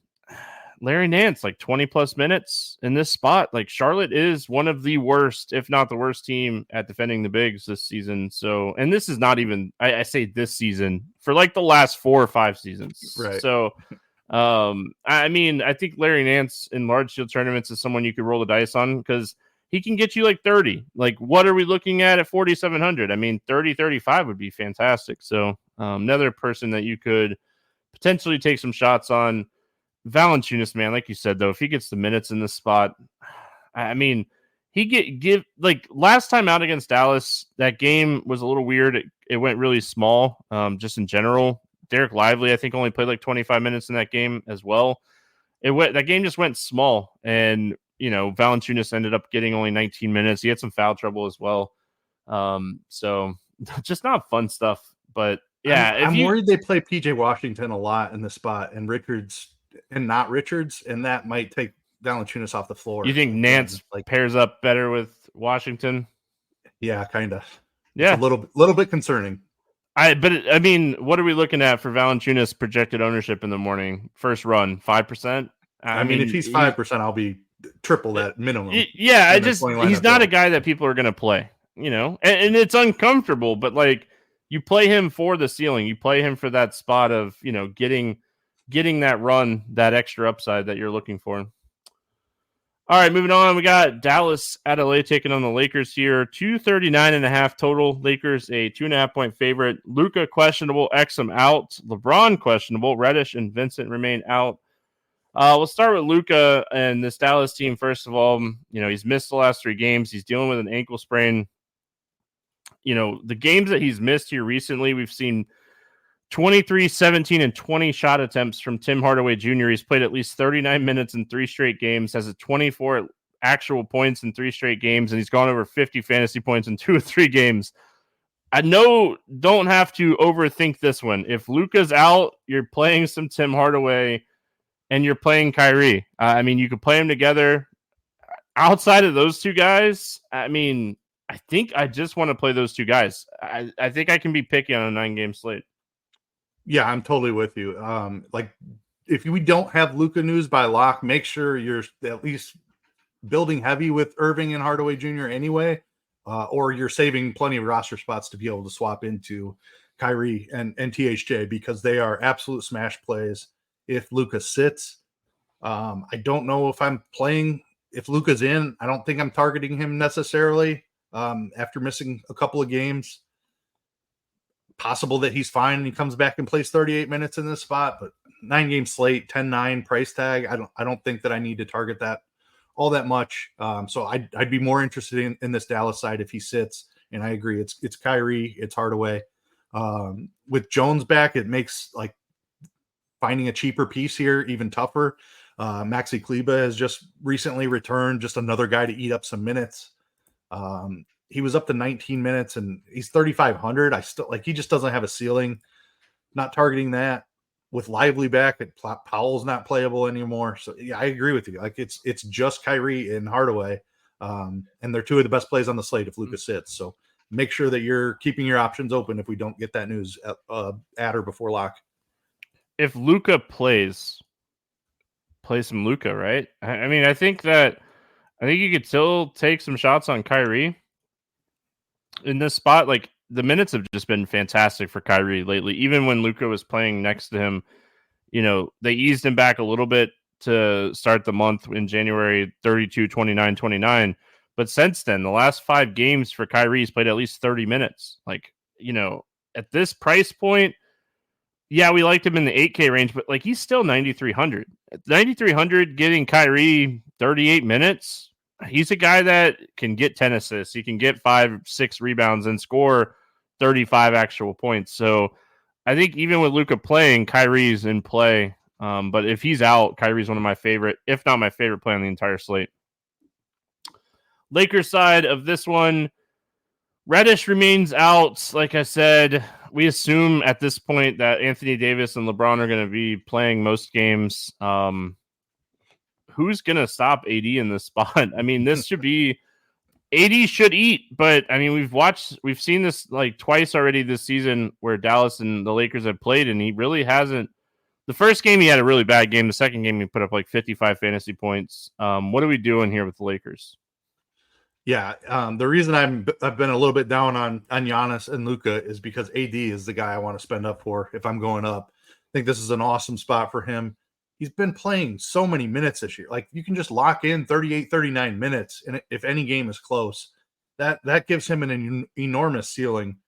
Speaker 1: Larry Nance, like 20 plus minutes in this spot. Like, Charlotte is one of the worst, if not the worst team at defending the bigs this season. So, and this is not even, I say this season, for like the last 4 or 5 seasons.
Speaker 2: Right.
Speaker 1: So, I mean, I think Larry Nance in large field tournaments is someone you could roll the dice on because he can get you like 30. Like, what are we looking at 4,700? I mean, 30, 35 would be fantastic. So, another person that you could potentially take some shots on. Valanciunas, man, like you said, though, if he gets the minutes in this spot, I mean, he give like last time out against Dallas, that game was a little weird. It went really small, just in general. Derek Lively, I think, only played like 25 minutes in that game as well. That game just went small, and Valanciunas ended up getting only 19 minutes. He had some foul trouble as well, so just not fun stuff. But yeah,
Speaker 2: I'm worried they play PJ Washington a lot in the spot, and Richards. And not Richards, and that might take Valanciunas off the floor.
Speaker 1: You think Nance pairs up better with Washington?
Speaker 2: Yeah, kind of.
Speaker 1: Yeah,
Speaker 2: it's a little bit concerning.
Speaker 1: I mean, what are we looking at for Valanciunas projected ownership in the morning? First run, 5%.
Speaker 2: I mean, if he's 5%, I'll be triple that minimum.
Speaker 1: Yeah, he's not a guy that people are going to play. And it's uncomfortable, but like you play him for the ceiling, you play him for that spot of getting that run, that extra upside that you're looking for. All right, moving on. We got Dallas at LA taking on the Lakers here. 239.5 total. Lakers a 2.5-point favorite. Luka questionable. Exum out. LeBron questionable. Reddish and Vincent remain out. We'll start with Luka and this Dallas team. First of all, he's missed the last 3 games. He's dealing with an ankle sprain. The games that he's missed here recently, we've seen 23, 17, and 20 shot attempts from Tim Hardaway Jr. He's played at least 39 minutes in 3 straight games, has a 24 actual points in 3 straight games, and he's gone over 50 fantasy points in 2 or 3 games. I know, don't have to overthink this one. If Luka's out, you're playing some Tim Hardaway, and you're playing Kyrie. I mean, you could play them together. Outside of those 2 guys, I mean, I think I just want to play those 2 guys. I think I can be picky on a 9-game slate.
Speaker 2: Yeah, I'm totally with you. Like, if we don't have Luka news by lock, make sure you're at least building heavy with Irving and Hardaway Jr. anyway, or you're saving plenty of roster spots to be able to swap into Kyrie and THJ because they are absolute smash plays. If Luka sits, I don't know if I'm playing. If Luka's in, I don't think I'm targeting him necessarily after missing a couple of games. Possible that he's fine and he comes back and plays 38 minutes in this spot, but 9-game slate, 10-9 price tag. I don't think that I need to target that all that much. So I'd be more interested in this Dallas side if he sits. And I agree, it's Kyrie, it's Hardaway. With Jones back, it makes like finding a cheaper piece here even tougher. Maxi Kleba has just recently returned, just another guy to eat up some minutes. he was up to 19 minutes and he's 3,500. I still like, he just doesn't have a ceiling. Not targeting that with Lively back. Powell's not playable anymore. So yeah, I agree with you. Like it's just Kyrie and Hardaway. And they're two of the best plays on the slate if Luka sits. So make sure that you're keeping your options open if we don't get that news at or before lock.
Speaker 1: If Luka plays, play some Luka, right? I mean, I think you could still take some shots on Kyrie in this spot. Like the minutes have just been fantastic for Kyrie lately. Even when Luka was playing next to him, they eased him back a little bit to start the month in January, 32, 29, 29. But since then, the last 5 games for Kyrie, he's played at least 30 minutes. Like, at this price point, yeah, we liked him in the 8K range, but like he's still 9,300. At 9,300, getting Kyrie 38 minutes, he's a guy that can get 10 assists. He can get 5-6 rebounds and score 35 actual points. So I think even with Luka playing, Kyrie's in play. But if he's out, Kyrie's one of my favorite, if not my favorite play on the entire slate. Lakers side of this one, Reddish remains out. Like I said, we assume at this point that Anthony Davis and LeBron are going to be playing most games. Who's going to stop AD in this spot? I mean, this should be AD should eat, but I mean, we've seen this like twice already this season where Dallas and the Lakers have played, and he really hasn't. The first game he had a really bad game. The second game he put up like 55 fantasy points. What are we doing here with the Lakers?
Speaker 2: Yeah, the reason I've been a little bit down on Giannis and Luka is because AD is the guy I want to spend up for if I'm going up. I think this is an awesome spot for him. He's been playing so many minutes this year. Like you can just lock in 38, 39 minutes, and if any game is close, that gives him an enormous ceiling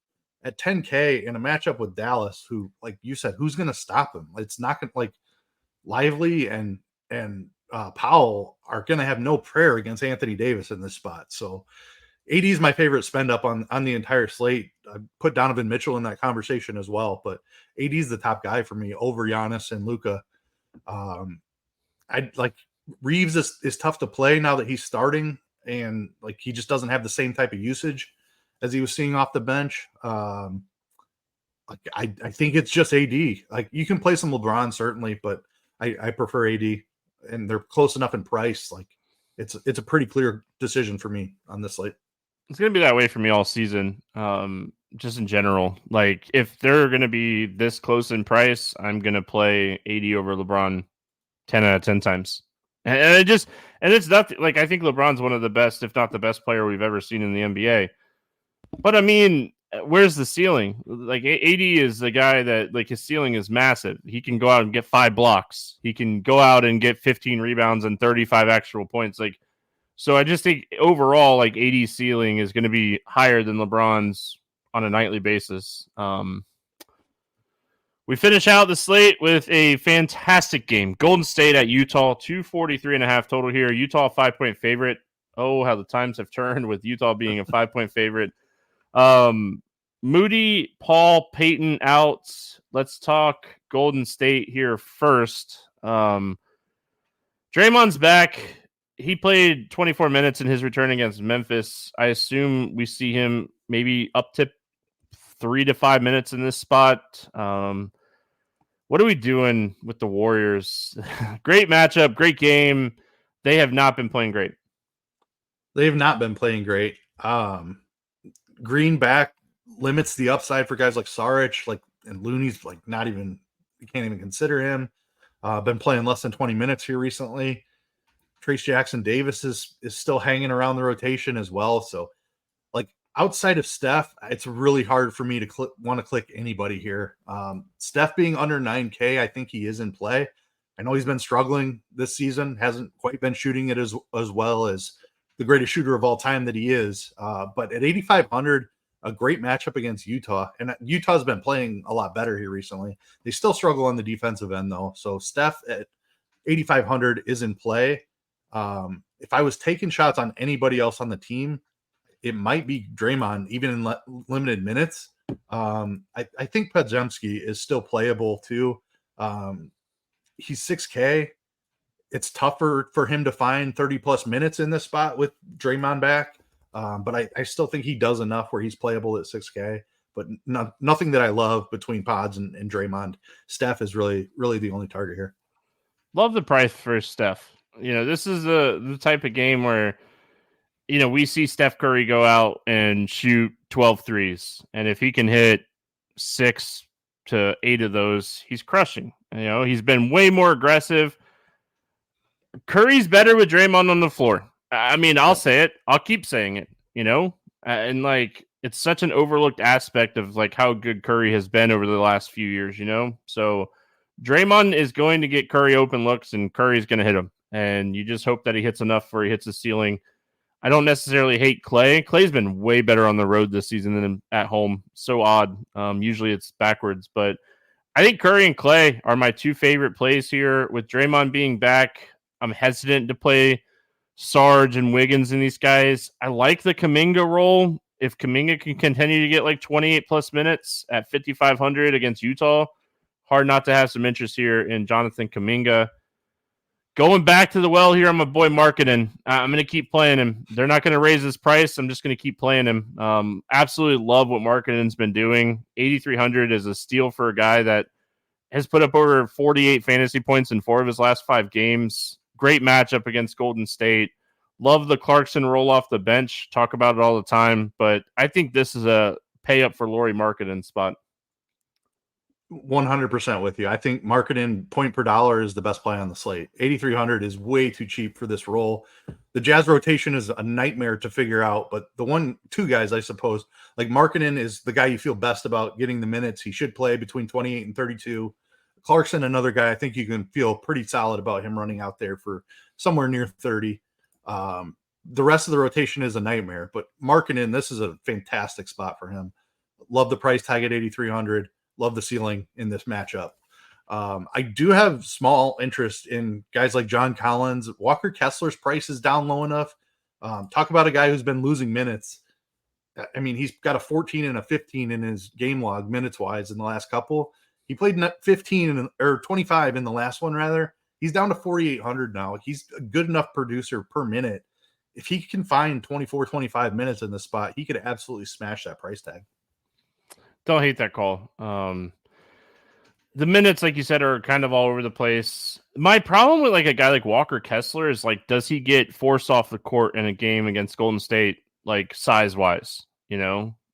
Speaker 2: at 10K in a matchup with Dallas, who, like you said, who's going to stop him? It's not going to like Lively and Powell are going to have no prayer against Anthony Davis in this spot. So AD is my favorite spend up on the entire slate. I put Donovan Mitchell in that conversation as well, but AD is the top guy for me over Giannis and Luka. I like Reeves is tough to play now that he's starting, and like he just doesn't have the same type of usage as he was seeing off the bench. Like I think it's just AD. Like you can play some LeBron certainly, but I prefer AD, and they're close enough in price. Like it's a pretty clear decision for me on this slate.
Speaker 1: It's going to be that way for me all season. Just in general, like if they're going to be this close in price, I'm going to play AD over LeBron 10 out of 10 times. And it's nothing like I think LeBron's one of the best, if not the best player we've ever seen in the NBA. But I mean, where's the ceiling? Like AD is the guy that like his ceiling is massive. He can go out and get 5 blocks. He can go out and get 15 rebounds and 35 actual points. Like, so I just think overall, like AD's ceiling is going to be higher than LeBron's on a nightly basis. We finish out the slate with a fantastic game. Golden State at Utah, 243.5 total here. Utah 5-point favorite. Oh, how the times have turned with Utah being a 5-point favorite. Moody, Paul, Peyton out. Let's talk Golden State here first. Draymond's back. He played 24 minutes in his return against Memphis. I assume we see him maybe up to 3 to 5 minutes in this spot. What are we doing with the Warriors? Great matchup, great game. They have not been playing great.
Speaker 2: They have not been playing great. Green back limits the upside for guys like Saric, and Looney's not even, you can't even consider him. Been playing less than 20 minutes here recently. Trace Jackson Davis is still hanging around the rotation as well. So outside of Steph, it's really hard for me to want to click anybody here. Steph being under 9K, I think he is in play. I know he's been struggling this season, hasn't quite been shooting it as well as the greatest shooter of all time that he is. But at 8,500, a great matchup against Utah. And Utah's been playing a lot better here recently. They still struggle on the defensive end, though. So Steph at 8,500 is in play. If I was taking shots on anybody else on the team, it might be Draymond, even in limited minutes. I think Podziemski is still playable too. He's 6K. It's tougher for him to find 30-plus minutes in this spot with Draymond back. But I still think he does enough where he's playable at 6K. But nothing that I love between Pods and Draymond. Steph is really the only target here.
Speaker 1: Love the price for Steph. This is the type of game where, we see Steph Curry go out and shoot 12 threes. And if he can hit 6 to 8 of those, he's crushing. He's been way more aggressive. Curry's better with Draymond on the floor. I mean, I'll say it. I'll keep saying it, and like, it's such an overlooked aspect of like how good Curry has been over the last few years, So Draymond is going to get Curry open looks and Curry's going to hit him. And you just hope that he hits enough where he hits the ceiling. I don't necessarily hate Clay. Clay's been way better on the road this season than at home. So odd. Usually it's backwards, but I think Curry and Clay are my two favorite plays here. With Draymond being back, I'm hesitant to play Sarge and Wiggins and these guys. I like the Kuminga role. If Kuminga can continue to get like 28 plus minutes at 5,500 against Utah, hard not to have some interest here in Jonathan Kuminga. Going back to the well here on my boy Markkanen. I'm going to keep playing him. They're not going to raise his price. I'm just going to keep playing him. Absolutely love what Markkanen's been doing. 8,300 is a steal for a guy that has put up over 48 fantasy points in 4 of his last 5 games. Great matchup against Golden State. Love the Clarkson roll off the bench. Talk about it all the time. But I think this is a pay up for Lauri Markkanen spot.
Speaker 2: 100% with you. I think Markkanen point per dollar is the best play on the slate. 8,300 is way too cheap for this role. The Jazz rotation is a nightmare to figure out, but the 2 guys, I suppose, like Markkanen is the guy you feel best about getting the minutes. He should play between 28 and 32. Clarkson, another guy, I think you can feel pretty solid about him running out there for somewhere near 30. The rest of the rotation is a nightmare, but Markkanen, this is a fantastic spot for him. Love the price tag at 8,300. Love the ceiling in this matchup. I do have small interest in guys like John Collins. Walker Kessler's price is down low enough. Talk about a guy who's been losing minutes. I mean, he's got a 14 and a 15 in his game log minutes-wise in the last couple. He played 15 or 25 in the last one, rather. He's down to 4,800 now. He's a good enough producer per minute. If he can find 24, 25 minutes in this spot, he could absolutely smash that price tag.
Speaker 1: Don't hate that call. The minutes, like you said, are kind of all over the place. My problem with like a guy like Walker Kessler is like, does he get forced off the court in a game against Golden State, like size wise,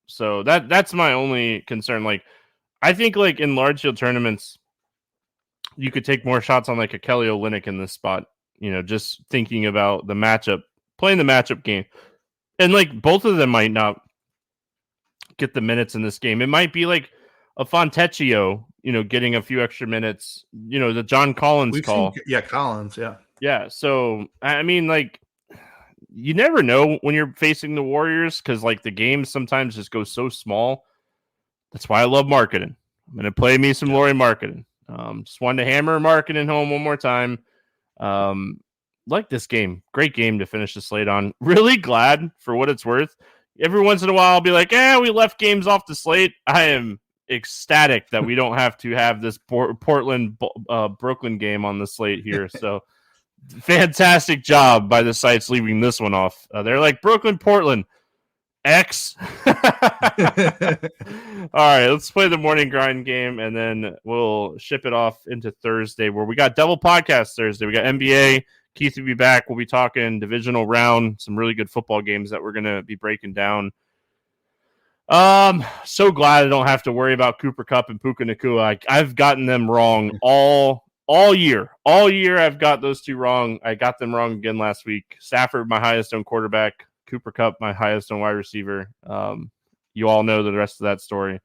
Speaker 1: So that's my only concern. Like, I think like in large field tournaments, you could take more shots on like a Kelly Olynyk in this spot, just thinking about the matchup, playing the matchup game. And like both of them might not get the minutes in this game. It might be like a Fontecchio, getting a few extra minutes, the John Collins call.
Speaker 2: Collins. Yeah.
Speaker 1: Yeah. So, I mean, like, you never know when you're facing the Warriors because like the game sometimes just goes so small. That's why I love Markkanen. I'm going to play me some Lauri Markkanen. Just wanted to hammer Markkanen home one more time. Like this game. Great game to finish the slate on. Really glad for what it's worth. Every once in a while, I'll be like, we left games off the slate. I am ecstatic that we don't have to have this Portland Brooklyn game on the slate here. So fantastic job by the sites leaving this one off. They're like Brooklyn, Portland, X. All right, let's play the morning grind game, and then we'll ship it off into Thursday, where we got double podcast Thursday. We got NBA. Keith will be back. We'll be talking divisional round, some really good football games that we're going to be breaking down. So glad I don't have to worry about Cooper Kupp and Puka Nacua. I've gotten them wrong all year. All year I've got those two wrong. I got them wrong again last week. Stafford, my highest owned quarterback. Cooper Kupp, my highest owned wide receiver. You all know the rest of that story.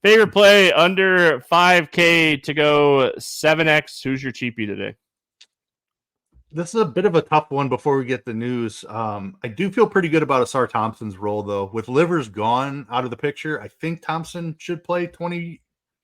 Speaker 1: Favorite play under 5K to go 7X. Who's your cheapie today?
Speaker 2: This is a bit of a tough one before we get the news. I do feel pretty good about Asar Thompson's role, though. With Livers gone out of the picture, I think Thompson should play 20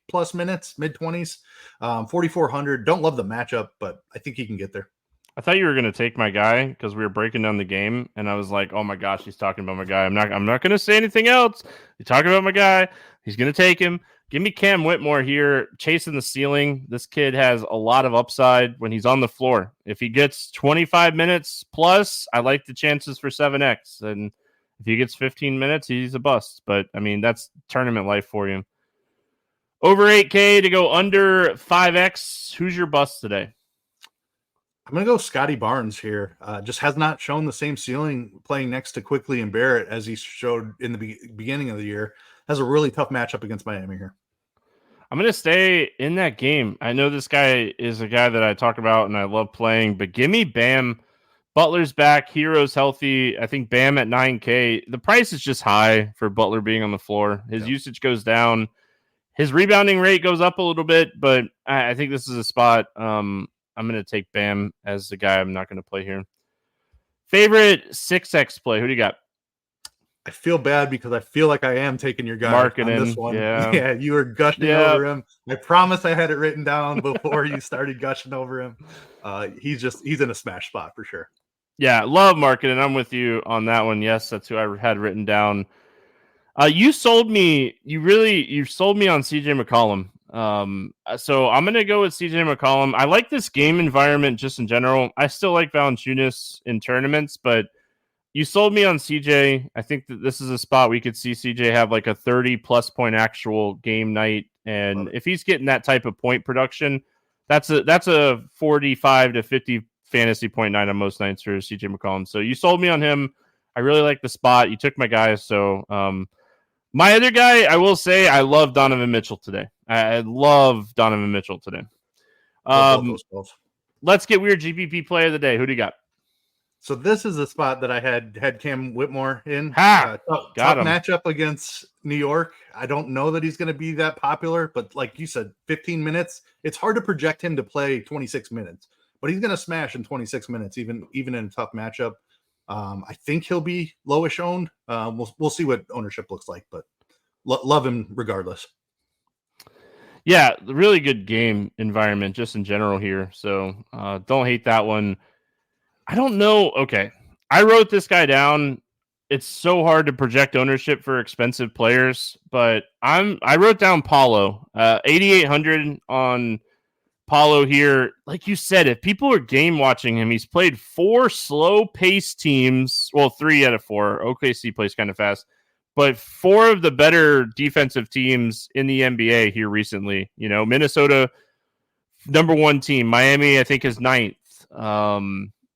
Speaker 2: plus minutes, mid-20s. 4,400. Don't love the matchup, but I think he can get there.
Speaker 1: I thought you were going to take my guy because we were breaking down the game, and I was like, oh my gosh, he's talking about my guy. I'm not going to say anything else. He's talking about my guy. He's going to take him. Give me Cam Whitmore here, chasing the ceiling. This kid has a lot of upside when he's on the floor. If he gets 25 minutes plus, I like the chances for 7X. And If he gets 15 minutes, he's a bust. But, I mean, that's tournament life for you. Over 8K to go under 5X. Who's your bust today?
Speaker 2: I'm going to go Scotty Barnes here. Just has not shown the same ceiling playing next to Quickly and Barrett as he showed in the beginning of the year. Has a really tough matchup against Miami here.
Speaker 1: I'm going to stay in that game. I know this guy is a guy that I talk about and I love playing, but give me Bam. Butler's back. Hero's healthy. I think Bam at 9K. The price is just high for Butler being on the floor. His usage goes down. His rebounding rate goes up a little bit, but I think this is a spot. I'm going to take Bam as the guy I'm not going to play here. Favorite 6X play. Who do you got?
Speaker 2: I feel bad because I feel like I am taking your guy on this one. Yeah, you were gushing over him. I promise I had it written down before you started gushing over him. He's in a smash spot for sure.
Speaker 1: Yeah, love marketing. I'm with you on that one. Yes, that's who I had written down. You sold me. You sold me on CJ McCollum. So I'm going to go with CJ McCollum. I like this game environment just in general. I still like Valanciunas in tournaments, but you sold me on CJ. I think that this is a spot we could see CJ have like a 30+ point actual game night. And if he's getting that type of point production, that's a 45 to 50 fantasy point night on most nights for CJ McCollum. So you sold me on him. I really like the spot. You took my guy. So, my other guy, I will say, I love Donovan Mitchell today. I love Donovan Mitchell today. Let's get weird GPP play of the day. Who do you got?
Speaker 2: So this is a spot that I had Cam Whitmore in.
Speaker 1: Tough
Speaker 2: matchup against New York. I don't know that he's going to be that popular, but like you said, 15 minutes. It's hard to project him to play 26 minutes, but he's going to smash in 26 minutes, even in a tough matchup. I think he'll be lowish owned. We'll see what ownership looks like, but love him regardless.
Speaker 1: Yeah, really good game environment just in general here. So don't hate that one. I don't know. Okay, I wrote this guy down. It's so hard to project ownership for expensive players, but I wrote down Paulo, 8,800 on Paulo here. Like you said, if people are game watching him, he's played 4 slow pace teams. Well, 3 out of 4. OKC plays kind of fast, but 4 of the better defensive teams in the NBA here recently. You know, Minnesota, number 1 team. Miami, I think, is 9th.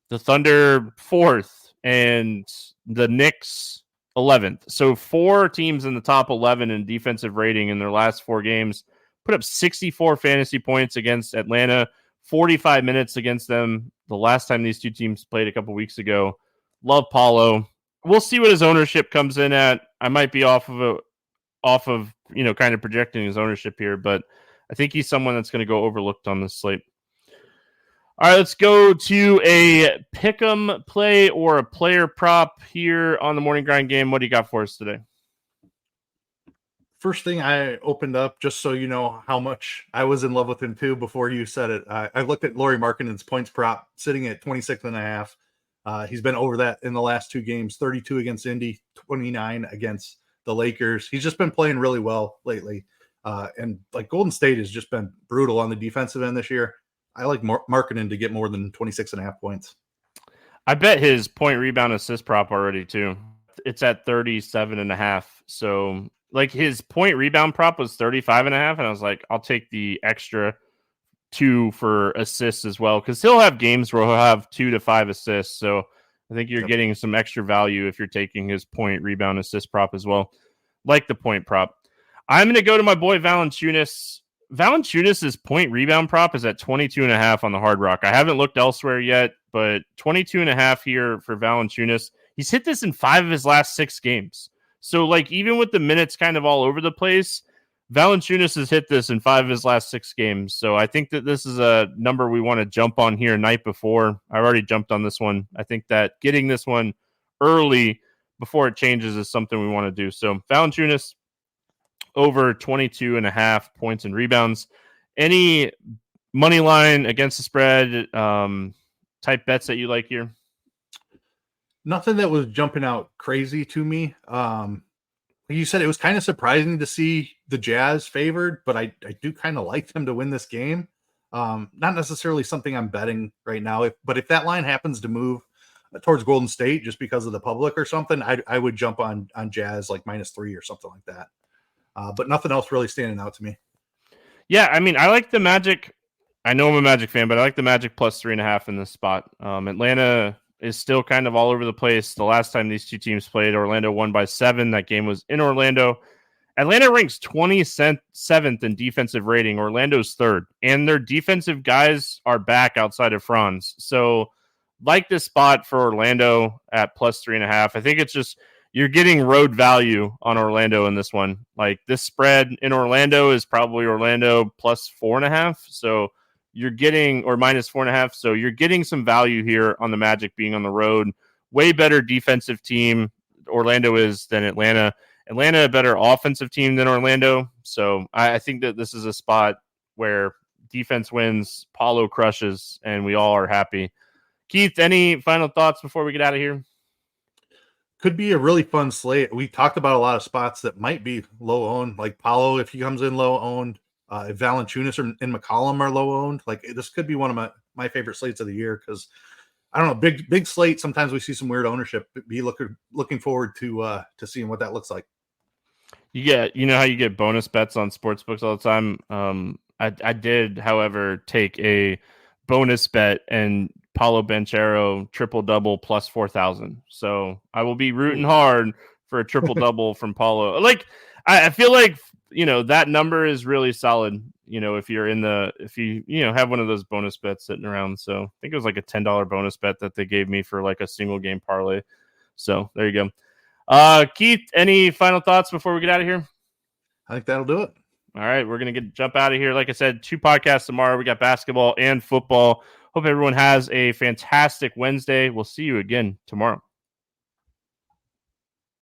Speaker 1: The Thunder 4th, and the Knicks 11th. So 4 teams in the top 11 in defensive rating in their last 4 games. Put up 64 fantasy points against Atlanta, 45 minutes against them the last time these two teams played a couple weeks ago. Love Paulo. We'll see what his ownership comes in at. I might be off of kind of projecting his ownership here, but I think he's someone that's going to go overlooked on this slate. All right, let's go to a pick'em play or a player prop here on the Morning Grind game. What do you got for us today?
Speaker 2: First thing I opened up, just so you know how much I was in love with him too before you said it. I looked at Lauri Markkanen's points prop sitting at 26.5. He's been over that in the last 2 games, 32 against Indy, 29 against the Lakers. He's just been playing really well lately. And like Golden State has just been brutal on the defensive end this year. I like Markkanen to get more than 26.5 points.
Speaker 1: I bet his point, rebound, assist prop already too. It's at 37.5. So like his point rebound prop was 35.5, and I was like, I'll take the extra 2 for assists as well, because he'll have games where he'll have 2 to 5 assists. So I think you're getting some extra value if you're taking his point rebound assist prop as well. Like the point prop. I'm going to go to my boy Valanciunas. Valanciunas' point rebound prop is at 22.5 on the Hard Rock. I haven't looked elsewhere yet, but 22.5 here for Valanciunas. He's hit this in 5 of his last 6 games. So, like, even with the minutes kind of all over the place, Valanciunas has hit this in 5 of his last 6 games. So I think that this is a number we want to jump on here night before. I already jumped on this one. I think that getting this one early before it changes is something we want to do. So Valanciunas over 22.5 points and rebounds. Any money line against the spread type bets that you like here?
Speaker 2: Nothing that was jumping out crazy to me. You said it was kind of surprising to see the Jazz favored, but I do kind of like them to win this game. Not necessarily something I'm betting right now, but if that line happens to move, towards Golden State just because of the public or something, I would jump on Jazz like -3 or something like that. But nothing else really standing out to me.
Speaker 1: Yeah, I mean, I like the Magic. I know I'm a Magic fan, but I like the Magic plus 3.5 in this spot. Atlanta is still kind of all over the place. The last time these two teams played, Orlando won by 7. That game was in Orlando. Atlanta ranks 27th in defensive rating. Orlando's 3rd. And their defensive guys are back outside of Franz. So, like this spot for Orlando at plus 3.5. I think it's just you're getting road value on Orlando in this one. Like this spread in Orlando is probably Orlando plus 4.5. So you're getting, or minus 4.5. So you're getting some value here on the Magic being on the road. Way better defensive team Orlando is than Atlanta. Atlanta, a better offensive team than Orlando. So I think that this is a spot where defense wins, Paulo crushes, and we all are happy. Keith, any final thoughts before we get out of here?
Speaker 2: Could be a really fun slate. We talked about a lot of spots that might be low owned, like Paulo if he comes in low owned. If Valanciunas and McCollum are low owned, like this could be one of my favorite slates of the year because I don't know, big slate. Sometimes we see some weird ownership. Be looking forward to seeing what that looks like.
Speaker 1: You know how you get bonus bets on sports books all the time. I did, however, take a bonus bet and Paulo Banchero triple-double plus 4,000. So I will be rooting hard for a triple-double from Paulo. Like, I feel like, that number is really solid, if you're if you have one of those bonus bets sitting around. So I think it was like a $10 bonus bet that they gave me for like a single game parlay. So there you go. Keith, any final thoughts before we get out of here?
Speaker 2: I think that'll do it.
Speaker 1: All right, we're going to jump out of here. Like I said, 2 podcasts tomorrow. We got basketball and football. Hope everyone has a fantastic Wednesday. We'll see you again tomorrow.